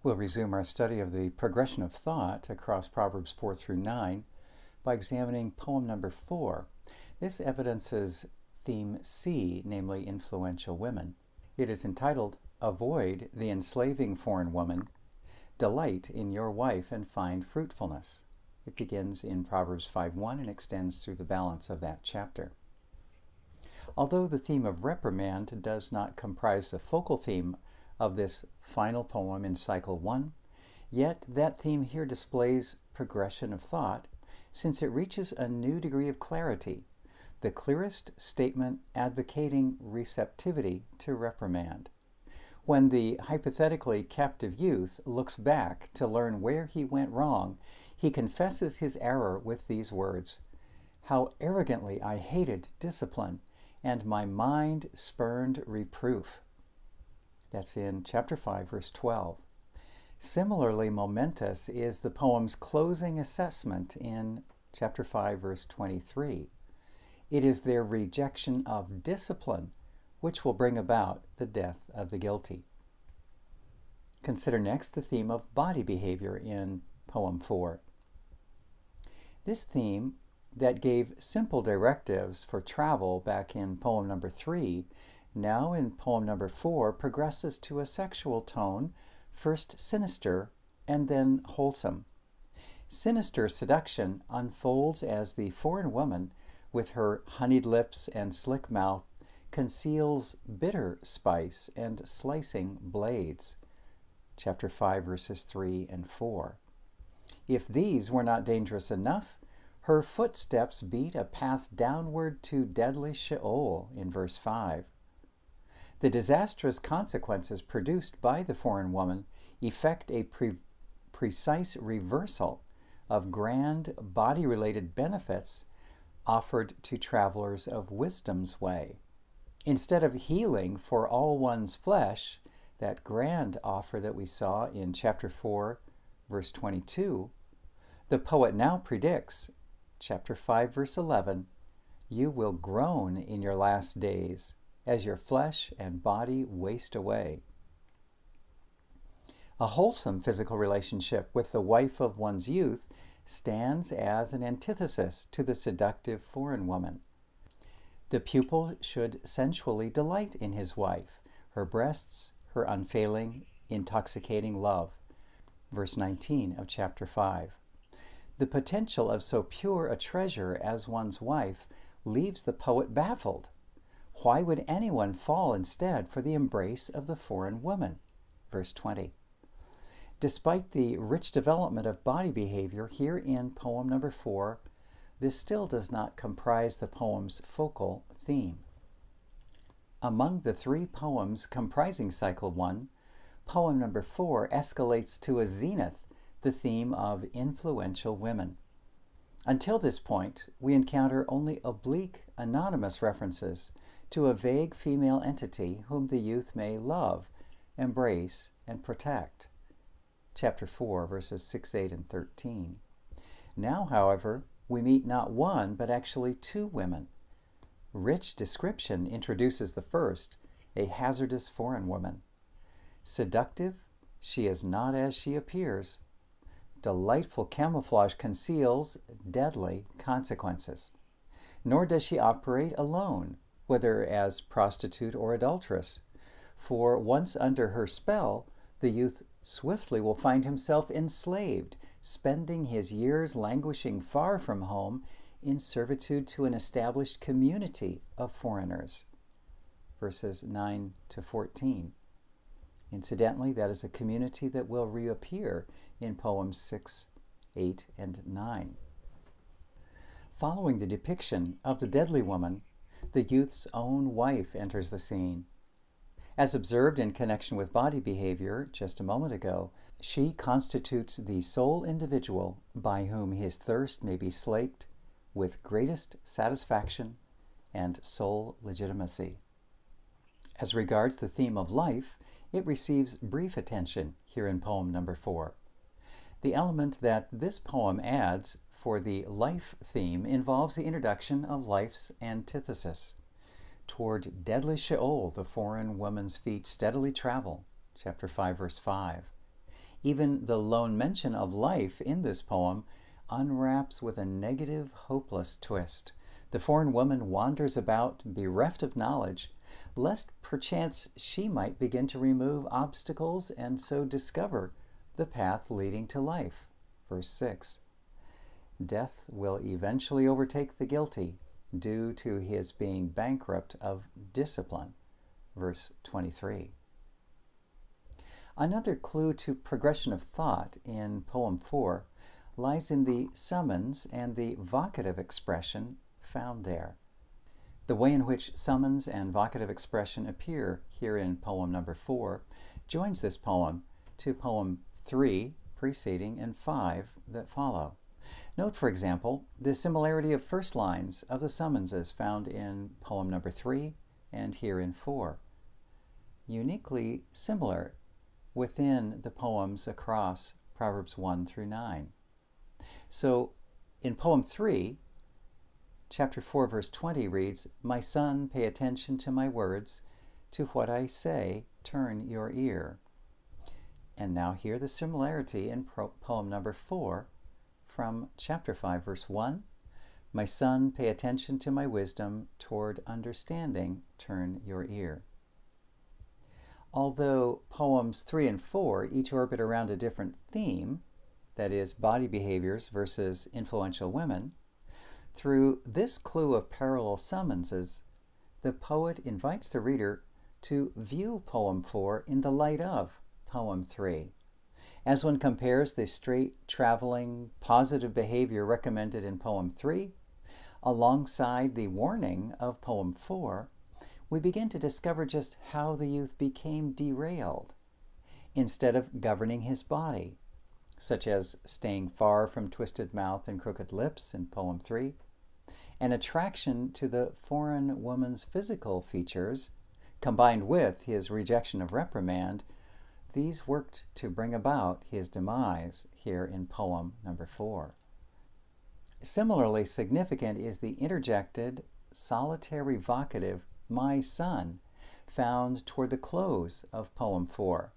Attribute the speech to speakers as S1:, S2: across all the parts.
S1: We'll resume our study of the progression of thought across Proverbs 4 through 9 by examining poem number 4. This evidences theme C, namely influential women. It is entitled, "Avoid the enslaving foreign woman, delight in your wife and find fruitfulness." It begins in Proverbs 5:1 and extends through the balance of that chapter. Although the theme of reprimand does not comprise the focal theme of this final poem in Cycle 1, yet that theme here displays progression of thought, since it reaches a new degree of clarity, the clearest statement advocating receptivity to reprimand. When the hypothetically captive youth looks back to learn where he went wrong, he confesses his error with these words, "How arrogantly I hated discipline, and my mind spurned reproof." That's in chapter 5, verse 12. Similarly momentous is the poem's closing assessment in chapter 5, verse 23. It is their rejection of discipline which will bring about the death of the guilty. Consider next the theme of body behavior in poem 4. This theme that gave simple directives for travel back in poem number 3, now in poem number 4 progresses to a sexual tone, first sinister and then wholesome. Sinister seduction unfolds as the foreign woman, with her honeyed lips and slick mouth, conceals bitter spice and slicing blades. Chapter 5, verses 3 and 4. If these were not dangerous enough, her footsteps beat a path downward to deadly Sheol in verse 5. The disastrous consequences produced by the foreign woman effect a precise reversal of grand body-related benefits offered to travelers of wisdom's way. Instead of healing for all one's flesh, that grand offer that we saw in chapter 4, verse 22, the poet now predicts, chapter 5, verse 11, "You will groan in your last days, as your flesh and body waste away." A wholesome physical relationship with the wife of one's youth stands as an antithesis to the seductive foreign woman. The pupil should sensually delight in his wife, her breasts, her unfailing, intoxicating love. Verse 19 of chapter 5. The potential of so pure a treasure as one's wife leaves the poet baffled. Why would anyone fall instead for the embrace of the foreign woman? Verse 20. Despite the rich development of body behavior here in poem number 4, this still does not comprise the poem's focal theme. Among the 3 poems comprising Cycle 1, poem number 4 escalates to a zenith the theme of influential women. Until this point, we encounter only oblique, anonymous references to a vague female entity whom the youth may love, embrace, and protect. Chapter 4, verses 6, 8, and 13. Now, however, we meet not one, but actually 2 women. Rich description introduces the first, a hazardous foreign woman. Seductive, she is not as she appears. Delightful camouflage conceals deadly consequences. Nor does she operate alone, whether as prostitute or adulteress, for once under her spell, the youth swiftly will find himself enslaved, spending his years languishing far from home in servitude to an established community of foreigners. Verses 9 to 14. Incidentally, that is a community that will reappear in poems 6, 8, and 9. Following the depiction of the deadly woman, the youth's own wife enters the scene. As observed in connection with body behavior just a moment ago, she constitutes the sole individual by whom his thirst may be slaked with greatest satisfaction and sole legitimacy. As regards the theme of life, it receives brief attention here in poem number 4. The element that this poem adds for the life theme involves the introduction of life's antithesis. Toward deadly Sheol the foreign woman's feet steadily travel, chapter 5, verse 5. Even the lone mention of life in this poem unwraps with a negative, hopeless twist. The foreign woman wanders about, bereft of knowledge, lest perchance she might begin to remove obstacles and so discover the path leading to life. Verse 6. Death will eventually overtake the guilty due to his being bankrupt of discipline. Verse 23. Another clue to progression of thought in poem 4 lies in the summons and the vocative expression found there. The way in which summons and vocative expression appear here in poem number 4 joins this poem to poem 3 preceding and 5 that follow. Note, for example, the similarity of first lines of the summonses found in poem number 3 and here in 4. Uniquely similar within the poems across Proverbs 1 through 9. So in poem 3, chapter 4, verse 20 reads, "My son, pay attention to my words. To what I say, turn your ear." And now hear the similarity in poem number 4 from chapter 5, verse 1. "My son, pay attention to my wisdom. Toward understanding, turn your ear." Although poems 3 and 4 each orbit around a different theme, that is, body behaviors versus influential women, through this clue of parallel summonses, the poet invites the reader to view poem 4 in the light of poem 3. As one compares the straight, traveling, positive behavior recommended in poem 3, alongside the warning of poem 4, we begin to discover just how the youth became derailed. Instead of governing his body, such as staying far from twisted mouth and crooked lips in poem 3, an attraction to the foreign woman's physical features, combined with his rejection of reprimand, these worked to bring about his demise here in poem number 4. Similarly significant is the interjected, solitary vocative, "my son," found toward the close of poem 4.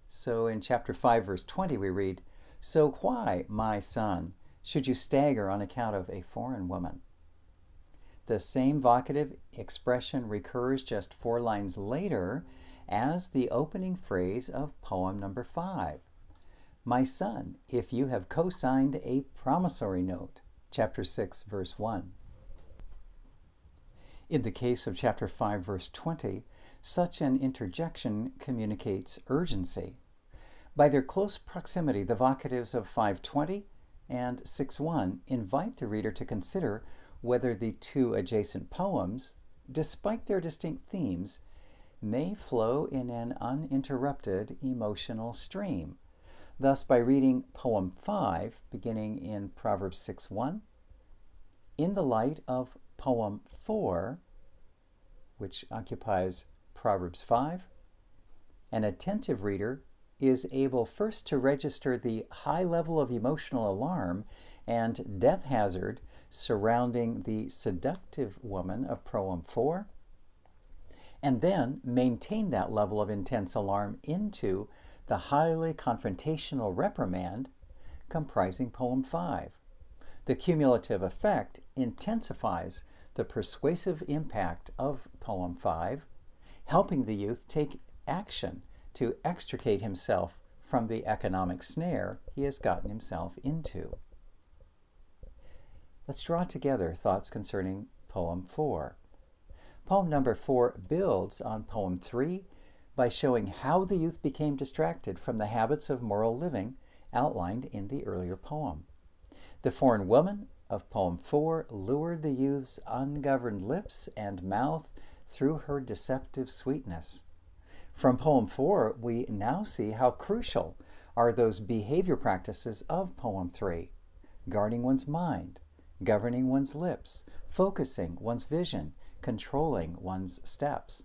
S1: So in chapter 5, verse 20, we read, "So why, my son, should you stagger on account of a foreign woman?" The same vocative expression recurs just 4 lines later as the opening phrase of poem number 5. "My son, if you have co-signed a promissory note," chapter 6, verse 1. In the case of chapter 5, verse 20, such an interjection communicates urgency. By their close proximity, the vocatives of 5:20 and 6:1 invite the reader to consider whether the 2 adjacent poems, despite their distinct themes, may flow in an uninterrupted emotional stream. Thus, by reading poem 5, beginning in Proverbs 6:1, in the light of poem 4, which occupies Proverbs 5, an attentive reader is able first to register the high level of emotional alarm and death hazard surrounding the seductive woman of poem 4, and then maintain that level of intense alarm into the highly confrontational reprimand comprising poem 5. The cumulative effect intensifies the persuasive impact of poem 5, helping the youth take action to extricate himself from the economic snare he has gotten himself into. Let's draw together thoughts concerning poem 4. Poem number 4 builds on poem 3 by showing how the youth became distracted from the habits of moral living outlined in the earlier poem. The foreign woman of poem 4 lured the youth's ungoverned lips and mouth through her deceptive sweetness. From poem 4, we now see how crucial are those behavior practices of poem 3: guarding one's mind, governing one's lips, focusing one's vision, controlling one's steps.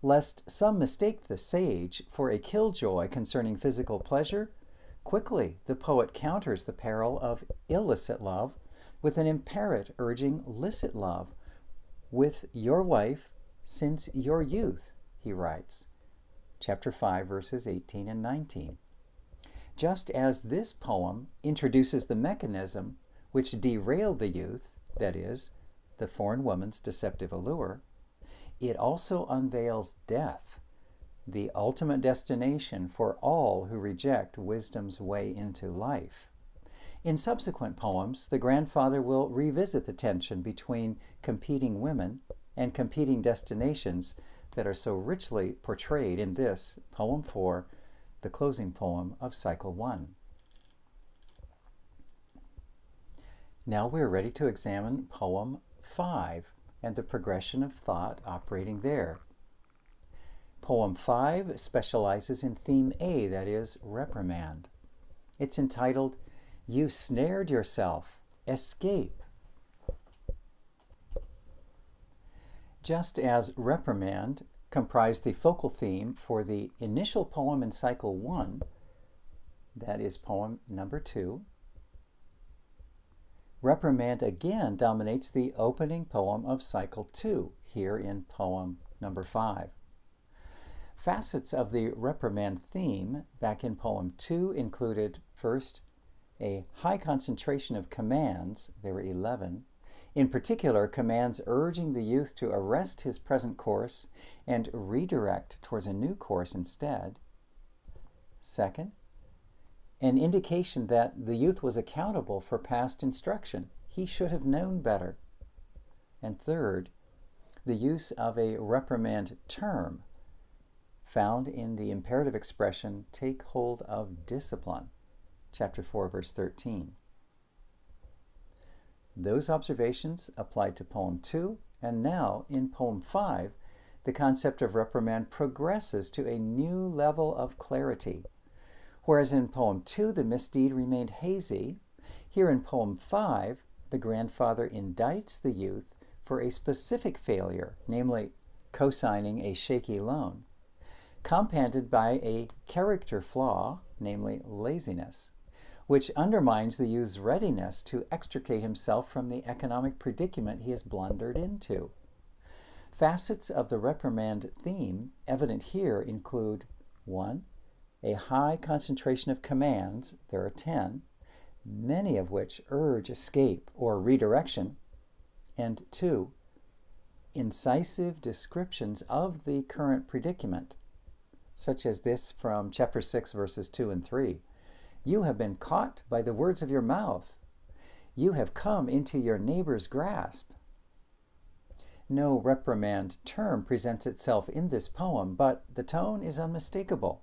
S1: Lest some mistake the sage for a killjoy concerning physical pleasure, quickly the poet counters the peril of illicit love with an imperative urging licit love. "With your wife since your youth," he writes. Chapter 5, verses 18 and 19. Just as this poem introduces the mechanism which derailed the youth, that is, the foreign woman's deceptive allure, it also unveils death, the ultimate destination for all who reject wisdom's way into life. In subsequent poems, the grandfather will revisit the tension between competing women and competing destinations that are so richly portrayed in this, Poem 4, the closing poem of Cycle 1. Now we're ready to examine Poem 5 and the progression of thought operating there. Poem 5 specializes in theme A, that is, reprimand. It's entitled, "You Snared Yourself, Escape." Just as reprimand comprised the focal theme for the initial poem in Cycle 1, that is poem number 2, reprimand again dominates the opening poem of Cycle 2, here in poem number 5. Facets of the reprimand theme back in poem 2 included, first, a high concentration of commands, there were 11, in particular commands urging the youth to arrest his present course and redirect towards a new course instead. Second, an indication that the youth was accountable for past instruction. He should have known better. And third, the use of a reprimand term found in the imperative expression, "take hold of discipline," chapter 4, verse 13. Those observations apply to poem 2, and now in poem 5, the concept of reprimand progresses to a new level of clarity. Whereas in poem 2, the misdeed remained hazy, here in poem 5, the grandfather indicts the youth for a specific failure, namely co-signing a shaky loan, compounded by a character flaw, namely laziness, which undermines the youth's readiness to extricate himself from the economic predicament he has blundered into. Facets of the reprimand theme evident here include 1. A high concentration of commands, there are 10, many of which urge escape or redirection, and 2. Incisive descriptions of the current predicament, such as this from chapter 6, verses 2 and 3. "You have been caught by the words of your mouth. You have come into your neighbor's grasp." No reprimand term presents itself in this poem, but the tone is unmistakable.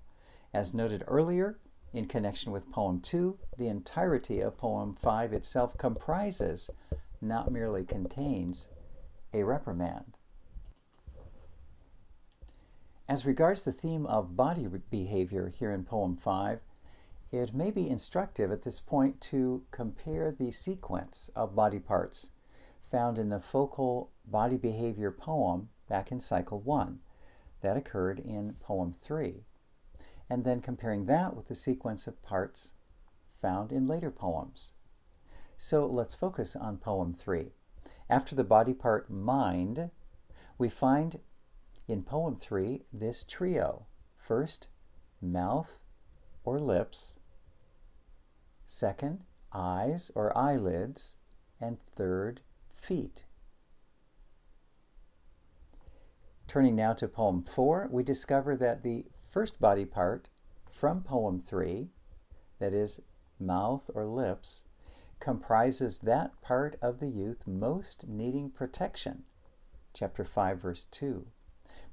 S1: As noted earlier, in connection with poem 2, the entirety of poem 5 itself comprises, not merely contains, a reprimand. As regards the theme of body behavior here in poem 5, it may be instructive at this point to compare the sequence of body parts found in the focal body behavior poem back in Cycle 1 that occurred in poem 3, and then comparing that with the sequence of parts found in later poems. So let's focus on poem 3. After the body part mind, we find in poem 3 this trio. First, mouth or lips. Second, eyes or eyelids. And third, feet. Turning now to poem 4, we discover that the first body part from poem 3, that is, mouth or lips, comprises that part of the youth most needing protection. Chapter 5, verse 2.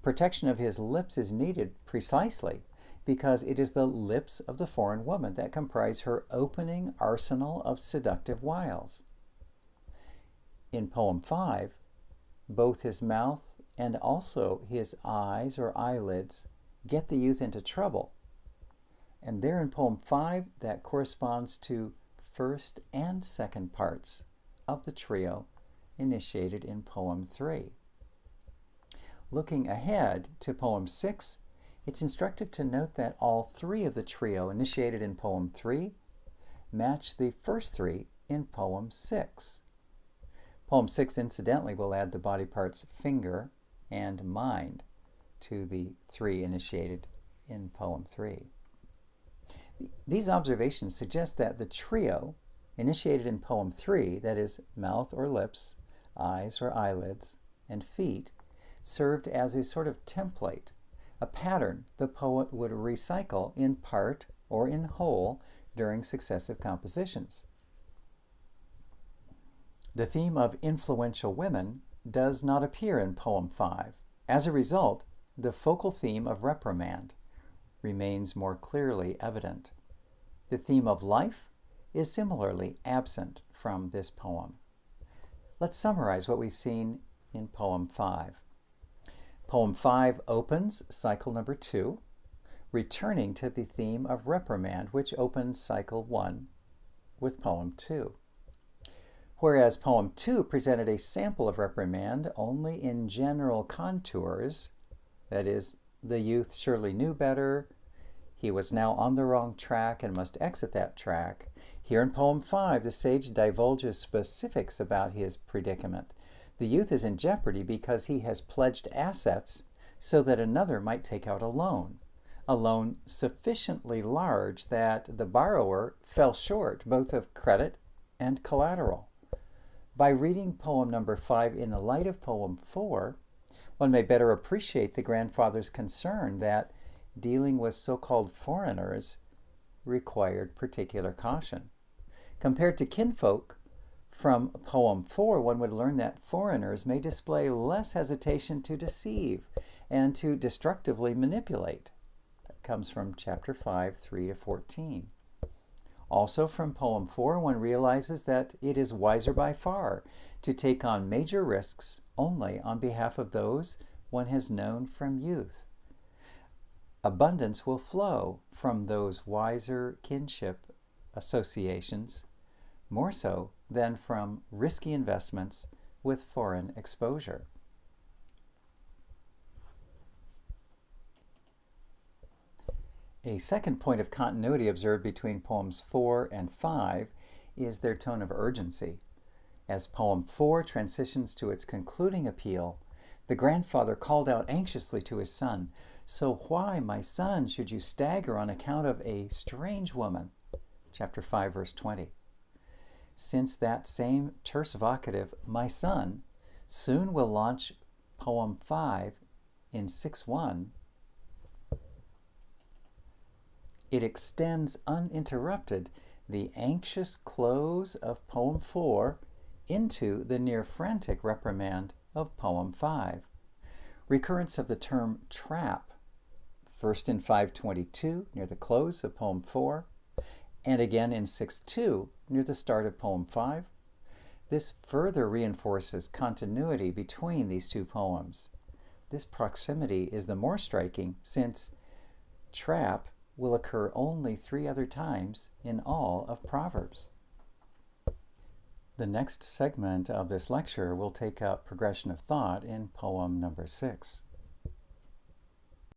S1: Protection of his lips is needed precisely because it is the lips of the foreign woman that comprise her opening arsenal of seductive wiles. In poem 5, both his mouth and also his eyes or eyelids get the youth into trouble. And there in poem 5, that corresponds to first and second parts of the trio initiated in poem 3. Looking ahead to poem 6, it's instructive to note that all three of the trio initiated in poem 3 match the first three in poem 6. Poem 6, incidentally, will add the body parts finger and mind to the three initiated in poem 3. These observations suggest that the trio, initiated in poem 3, that is, mouth or lips, eyes or eyelids, and feet, served as a sort of template, a pattern the poet would recycle in part or in whole during successive compositions. The theme of influential women does not appear in poem 5. As a result, the focal theme of reprimand remains more clearly evident. The theme of life is similarly absent from this poem. Let's summarize what we've seen in poem 5. Poem 5 opens cycle number 2, returning to the theme of reprimand, which opens cycle 1 with poem 2. Whereas poem 2 presented a sample of reprimand only in general contours, that is, the youth surely knew better, he was now on the wrong track and must exit that track. Here in poem 5, the sage divulges specifics about his predicament. The youth is in jeopardy because he has pledged assets so that another might take out a loan sufficiently large that the borrower fell short both of credit and collateral. By reading poem number 5 in the light of poem 4, one may better appreciate the grandfather's concern that dealing with so-called foreigners required particular caution. Compared to kinfolk, from poem 4, one would learn that foreigners may display less hesitation to deceive and to destructively manipulate. That comes from chapter 5, 3 to 14. Also from poem 4, one realizes that it is wiser by far to take on major risks only on behalf of those one has known from youth. Abundance will flow from those wiser kinship associations, more so than from risky investments with foreign exposure. A second point of continuity observed between poems 4 and 5 is their tone of urgency. As poem 4 transitions to its concluding appeal, the grandfather called out anxiously to his son, "So why, my son, should you stagger on account of a strange woman?" Chapter 5, verse 20. Since that same terse vocative, "my son," soon will launch poem 5 in 6-1, it extends uninterrupted the anxious close of poem 4 into the near frantic reprimand of poem 5. Recurrence of the term trap, first in 522 near the close of poem 4, and again in 6-2 near the start of poem 5. This further reinforces continuity between these two poems. This proximity is the more striking since trap will occur only 3 other times in all of Proverbs. The next segment of this lecture will take up progression of thought in poem number 6.